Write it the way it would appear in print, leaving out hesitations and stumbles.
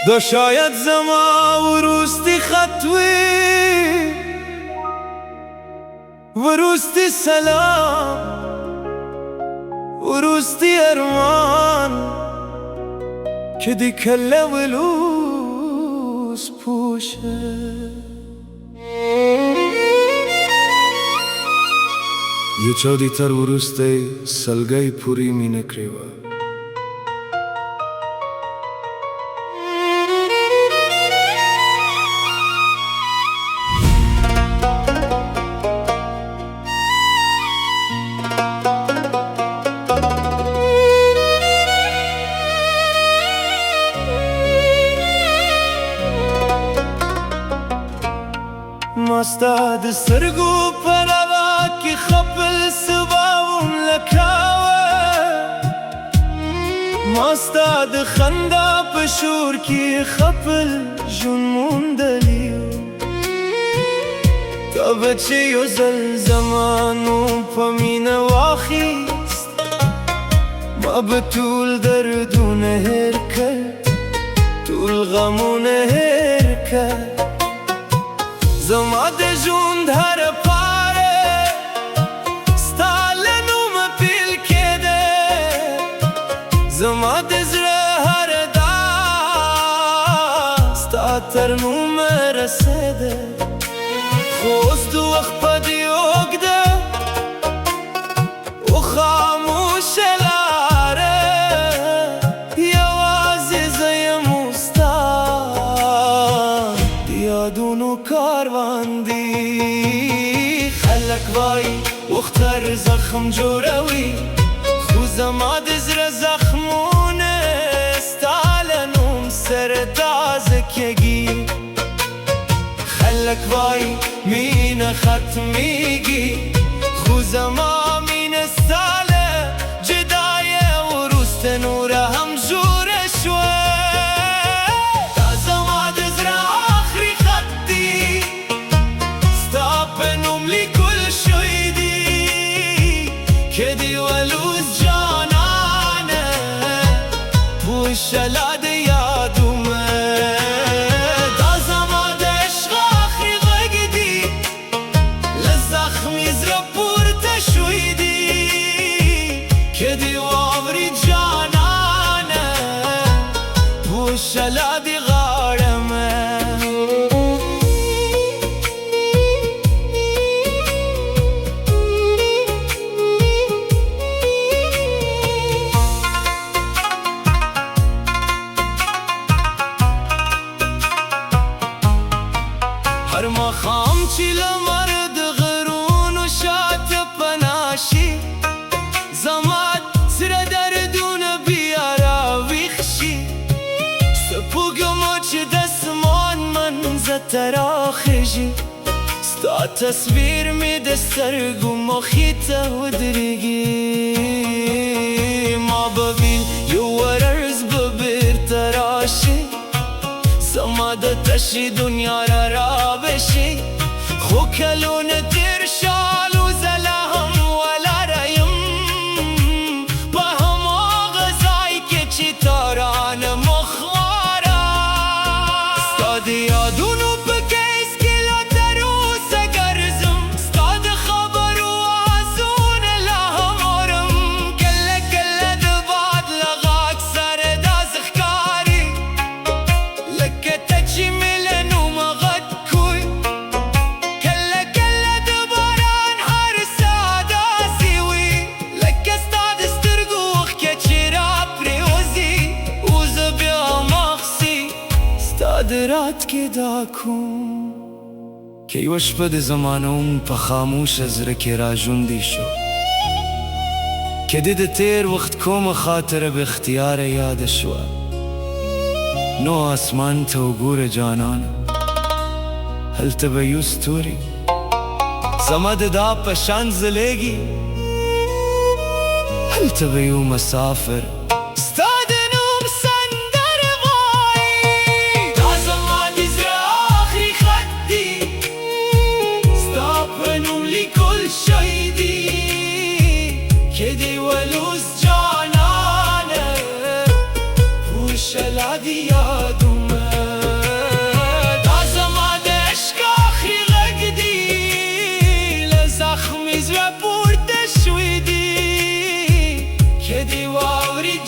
دا شاید زما ورستی خطوی ورستی سلام ورستی ارمان که دی کله ولوس پوشه یو چودی تر ورستی سلگی پوری می نکریوه ماستا د سترګو پروا کې خپل سباون لکاوه ماستا د خندا په شور کې خپل ژوند موندلیو تابه چې یو ځل زمانو په مینه واخیست ما به ټول دردونه هېر کړ ټول غمونه هېر کړ زما د ژوند هر پاره ستا له نومه پیل کېده زما د زړه هر داغ ستا تر نومه رسېده خو اوس د وخت په دې اوږده و خاموشه لاره یوازې زه یم ستا د یادونو کاروان دی خلک وایي وخت هر زخم جوړوي خو زما د زړه زخمونه ستا له نوم سره تازه کېږي خلک وایي مینه ختمیږي خو زما مینه ستا له جدایه وروسته نوره هم جوړه شوه شلا د یادومه دا زما د عشق آخري غږ دی له زخمي زړه پورته شوی دی که دې واوري جانانه په شلا د غاړمه هر ماښام چې لمر د غرونو شاته پناه شي زما سره دردونه بیا راویښ شي سپوږمه چې د اسمان منځه ته راخېژي ستا تصویر مې د سترګو مخې ته ودرېږي ما به وي یو ورځ به بېرته راشي زما د تشې دنیا را بشي خو کلونه تېر شالو زه لا هم ولاړه یم په هماغه ځای کې چې تا رانه مخواره ستا د یادونو په کیس کې لا تر اوسه ګرځم ستا د خبرو آوازونه لا هم اورم کله کله د باد له غږ سره داسې ښکاري لکه ته چې مې له نومه غږ کوې کله کله د باران هر ساه داسې وي لکه ستا د سترګو اوښکې چې راپرېوځي وزه بیا مخسي ستا د راتګې دا کوم که یوه شپه د زمانوم په خاموشه زړه کې راژوندی شو که دې د تېر وخت کومه خاطره به اختیاره یاده شوه نو آسمان ته وګوره جانانه هلته به یو ستوري زما د دا په شان ځلېږي هلته به یو مسافر ستا د نوم سندره وایي دا زما د زړه آخري خط دی ستا په نوم لیکل شوی دی که دې ولوس جانانه شلا دی یادومه واوري